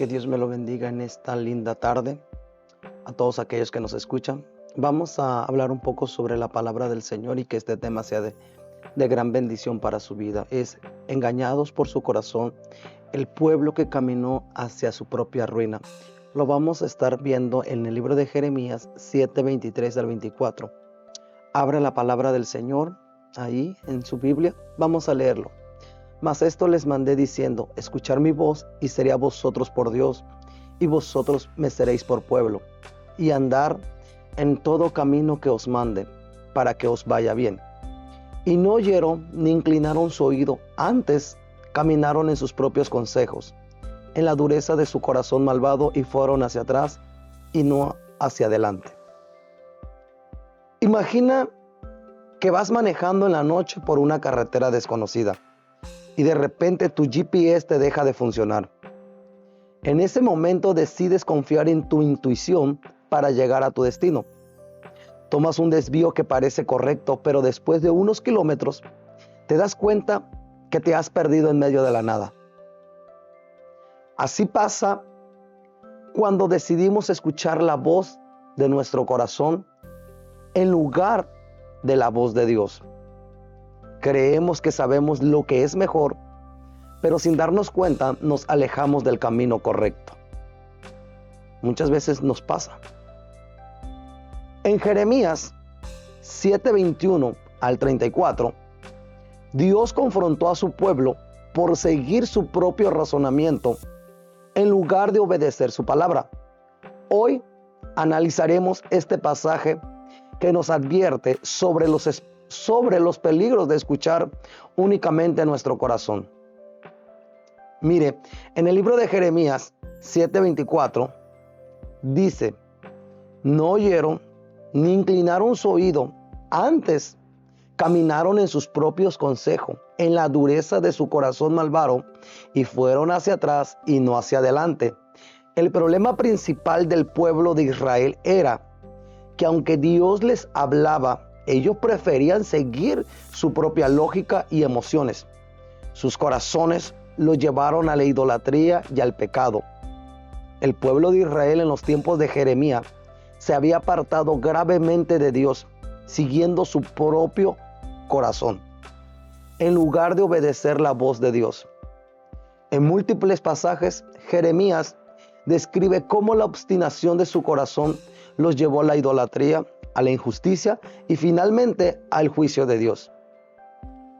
Que Dios me lo bendiga en esta linda tarde. A todos aquellos que nos escuchan, vamos a hablar un poco sobre la palabra del Señor y que este tema sea de gran bendición para su vida. Es engañados por su corazón, el pueblo que caminó hacia su propia ruina. Lo vamos a estar viendo en el libro de Jeremías 7:23 al 24. Abre la palabra del Señor ahí en su Biblia. Vamos a leerlo. Mas esto les mandé diciendo, escuchar mi voz y seré a vosotros por Dios, y vosotros me seréis por pueblo, y andar en todo camino que os mande, para que os vaya bien. Y no oyeron ni inclinaron su oído, antes caminaron en sus propios consejos, en la dureza de su corazón malvado, y fueron hacia atrás y no hacia adelante. Imagina que vas manejando en la noche por una carretera desconocida, y de repente tu GPS te deja de funcionar. En ese momento decides confiar en tu intuición para llegar a tu destino. Tomas un desvío que parece correcto, pero después de unos kilómetros te das cuenta que te has perdido en medio de la nada. Así pasa cuando decidimos escuchar la voz de nuestro corazón en lugar de la voz de Dios. Creemos que sabemos lo que es mejor, pero sin darnos cuenta nos alejamos del camino correcto. Muchas veces nos pasa. En Jeremías 7:21 al 34, Dios confrontó a su pueblo por seguir su propio razonamiento en lugar de obedecer su palabra. Hoy analizaremos este pasaje que nos advierte sobre los peligros de escuchar únicamente nuestro corazón. Mire, en el libro de Jeremías 7:24 dice, no oyeron ni inclinaron su oído, antes caminaron en sus propios consejos, en la dureza de su corazón malvado, y fueron hacia atrás y no hacia adelante. El problema principal del pueblo de Israel era que aunque Dios les hablaba, ellos preferían seguir su propia lógica y emociones. Sus corazones los llevaron a la idolatría y al pecado. El pueblo de Israel en los tiempos de Jeremías se había apartado gravemente de Dios, siguiendo su propio corazón, en lugar de obedecer la voz de Dios. En múltiples pasajes, Jeremías describe cómo la obstinación de su corazón los llevó a la idolatría, a la injusticia y finalmente al juicio de Dios.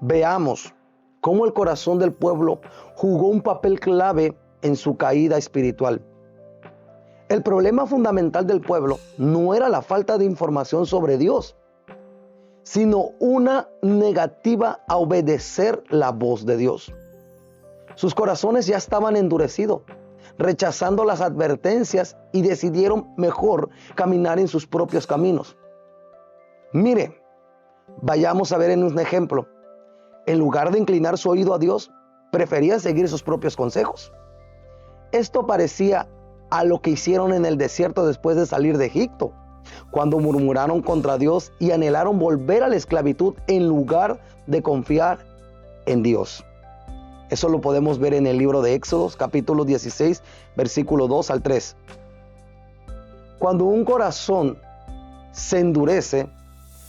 Veamos cómo el corazón del pueblo jugó un papel clave en su caída espiritual. El problema fundamental del pueblo no era la falta de información sobre Dios, sino una negativa a obedecer la voz de Dios. Sus corazones ya estaban endurecidos, rechazando las advertencias y decidieron mejor caminar en sus propios caminos. Mire, vayamos a ver en un ejemplo. En lugar de inclinar su oído a Dios, preferían seguir sus propios consejos. Esto parecía a lo que hicieron en el desierto después de salir de Egipto, cuando murmuraron contra Dios y anhelaron volver a la esclavitud en lugar de confiar en Dios. Eso lo podemos ver en el libro de Éxodo, capítulo 16, versículo 2 al 3. Cuando un corazón se endurece,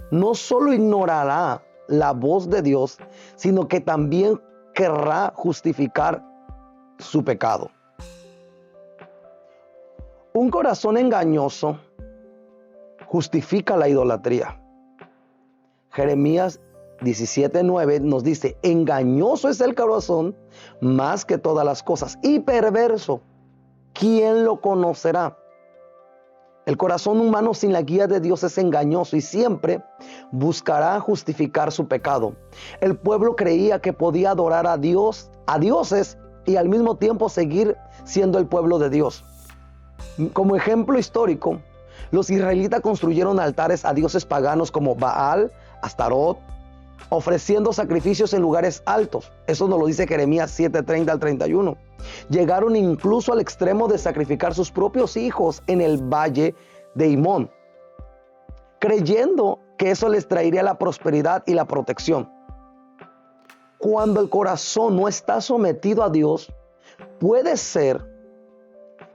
no solo ignorará la voz de Dios, sino que también querrá justificar su pecado. Un corazón engañoso justifica la idolatría. Jeremías 17:9 nos dice, engañoso es el corazón más que todas las cosas y perverso, ¿quién lo conocerá? El corazón humano sin la guía de Dios es engañoso y siempre buscará justificar su pecado. El pueblo creía que podía adorar a Dios, a dioses, y al mismo tiempo seguir siendo el pueblo de Dios. Como ejemplo histórico, los israelitas construyeron altares a dioses paganos como Baal, Astarot, ofreciendo sacrificios en lugares altos. Eso nos lo dice Jeremías 7:30 al 31. Llegaron incluso al extremo de sacrificar sus propios hijos en el valle de Himón, creyendo que eso les traería la prosperidad y la protección. Cuando el corazón no está sometido a Dios, puede ser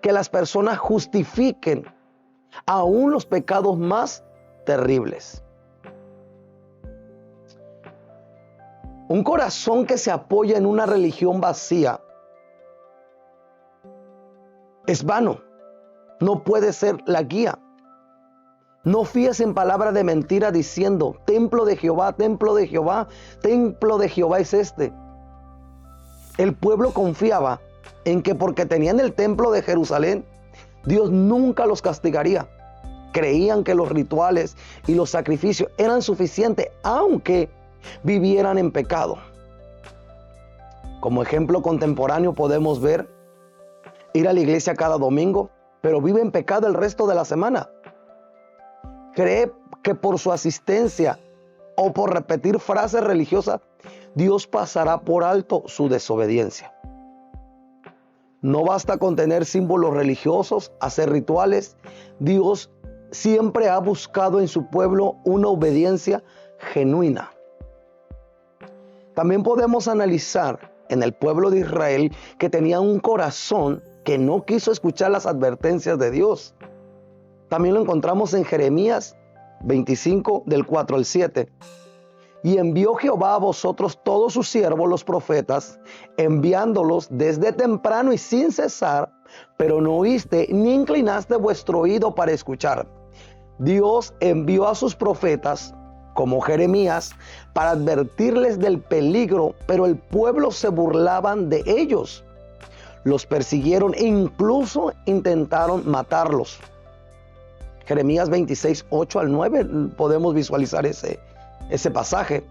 que las personas justifiquen aún los pecados más terribles. Un corazón que se apoya en una religión vacía es vano, no puede ser la guía. No fíes en palabra de mentira diciendo, templo de Jehová, templo de Jehová, templo de Jehová es este. El pueblo confiaba en que porque tenían el templo de Jerusalén, Dios nunca los castigaría. Creían que los rituales y los sacrificios eran suficientes, aunque vivieran en pecado. Como ejemplo contemporáneo podemos ver ir a la iglesia cada domingo, pero vive en pecado el resto de la semana. Cree que por su asistencia o por repetir frases religiosas, Dios pasará por alto su desobediencia. No basta con tener símbolos religiosos, hacer rituales. Dios siempre ha buscado en su pueblo una obediencia genuina. También podemos analizar en el pueblo de Israel que tenía un corazón que no quiso escuchar las advertencias de Dios. También lo encontramos en Jeremías 25, del 4 al 7. Y envió Jehová a vosotros todos sus siervos los profetas, enviándolos desde temprano y sin cesar, pero no oíste ni inclinaste vuestro oído para escuchar. Dios envió a sus profetas, como Jeremías, para advertirles del peligro, pero el pueblo se burlaban de ellos. Los persiguieron e incluso intentaron matarlos. Jeremías 26, 8 al 9, podemos visualizar ese pasaje.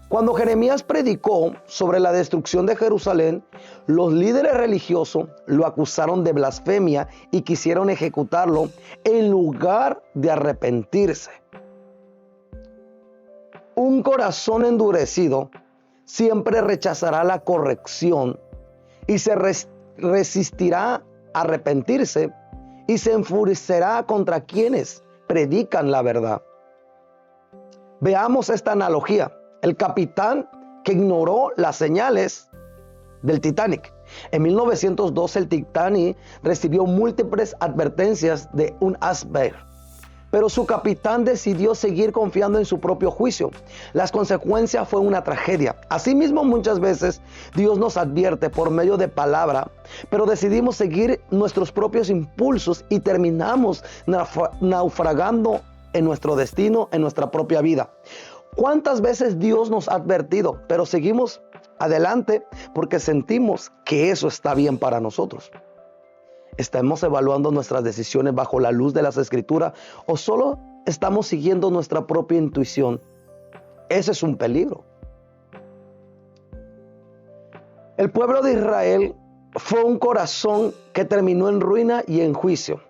Cuando Jeremías predicó sobre la destrucción de Jerusalén, los líderes religiosos lo acusaron de blasfemia y quisieron ejecutarlo en lugar de arrepentirse. Un corazón endurecido siempre rechazará la corrección y se resistirá a arrepentirse y se enfurecerá contra quienes predican la verdad. Veamos esta analogía. El capitán que ignoró las señales del Titanic. En 1912 el Titanic recibió múltiples advertencias de un iceberg, pero su capitán decidió seguir confiando en su propio juicio. Las consecuencias fue una tragedia. Asimismo, muchas veces Dios nos advierte por medio de palabra, pero decidimos seguir nuestros propios impulsos y terminamos naufragando en nuestro destino, en nuestra propia vida. ¿Cuántas veces Dios nos ha advertido, pero seguimos adelante porque sentimos que eso está bien para nosotros? ¿Estamos evaluando nuestras decisiones bajo la luz de las Escrituras o solo estamos siguiendo nuestra propia intuición? Ese es un peligro. El pueblo de Israel fue un corazón que terminó en ruina y en juicio.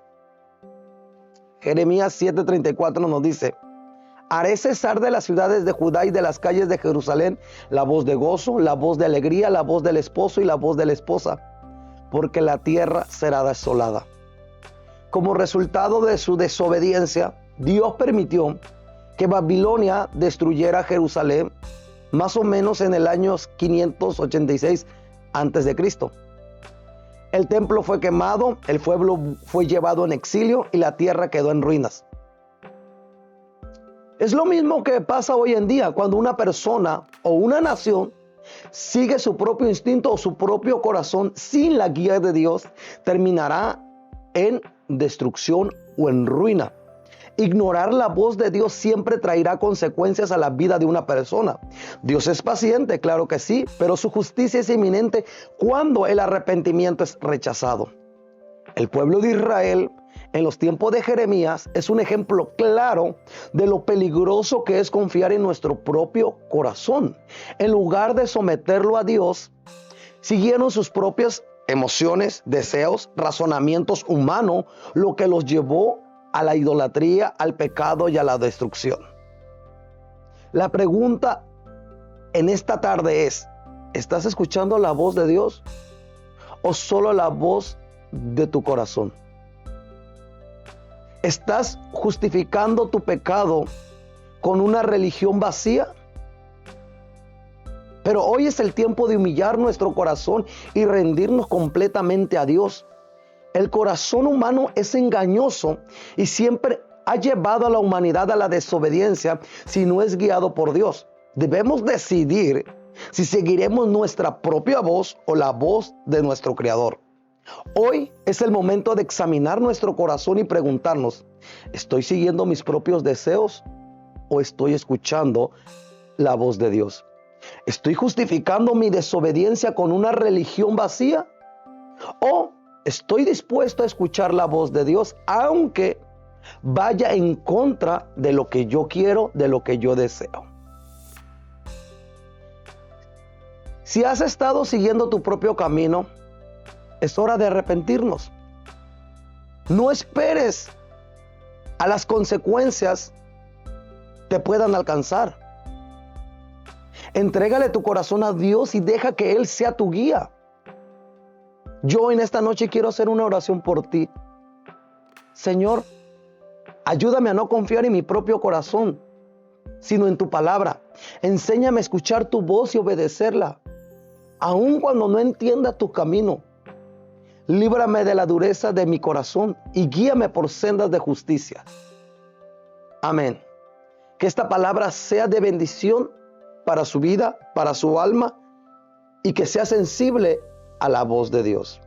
Jeremías 7:34 nos dice: haré cesar de las ciudades de Judá y de las calles de Jerusalén la voz de gozo, la voz de alegría, la voz del esposo y la voz de la esposa, porque la tierra será desolada. Como resultado de su desobediencia, Dios permitió que Babilonia destruyera Jerusalén más o menos en el año 586 a.C. El templo fue quemado, el pueblo fue llevado en exilio y la tierra quedó en ruinas. Es lo mismo que pasa hoy en día cuando una persona o una nación sigue su propio instinto o su propio corazón sin la guía de Dios, terminará en destrucción o en ruina. Ignorar la voz de Dios siempre traerá consecuencias a la vida de una persona. Dios es paciente, claro que sí, pero su justicia es inminente cuando el arrepentimiento es rechazado. El pueblo de Israel en los tiempos de Jeremías es un ejemplo claro de lo peligroso que es confiar en nuestro propio corazón. En lugar de someterlo a Dios, siguieron sus propias emociones, deseos, razonamientos humanos, lo que los llevó a la idolatría, al pecado y a la destrucción. La pregunta en esta tarde es: ¿estás escuchando la voz de Dios o solo la voz de tu corazón? ¿Estás justificando tu pecado con una religión vacía? Pero hoy es el tiempo de humillar nuestro corazón y rendirnos completamente a Dios. El corazón humano es engañoso y siempre ha llevado a la humanidad a la desobediencia si no es guiado por Dios. Debemos decidir si seguiremos nuestra propia voz o la voz de nuestro Creador. Hoy es el momento de examinar nuestro corazón y preguntarnos, ¿estoy siguiendo mis propios deseos o estoy escuchando la voz de Dios? ¿Estoy justificando mi desobediencia con una religión vacía? ¿O estoy dispuesto a escuchar la voz de Dios, aunque vaya en contra de lo que yo quiero, de lo que yo deseo? Si has estado siguiendo tu propio camino, es hora de arrepentirnos. No esperes a las consecuencias te puedan alcanzar. Entrégale tu corazón a Dios y deja que Él sea tu guía. Yo en esta noche quiero hacer una oración por ti. Señor, ayúdame a no confiar en mi propio corazón, sino en tu palabra. Enséñame a escuchar tu voz y obedecerla, aun cuando no entienda tu camino. Líbrame de la dureza de mi corazón y guíame por sendas de justicia. Amén. Que esta palabra sea de bendición para su vida, para su alma, y que sea sensible a la voz de Dios.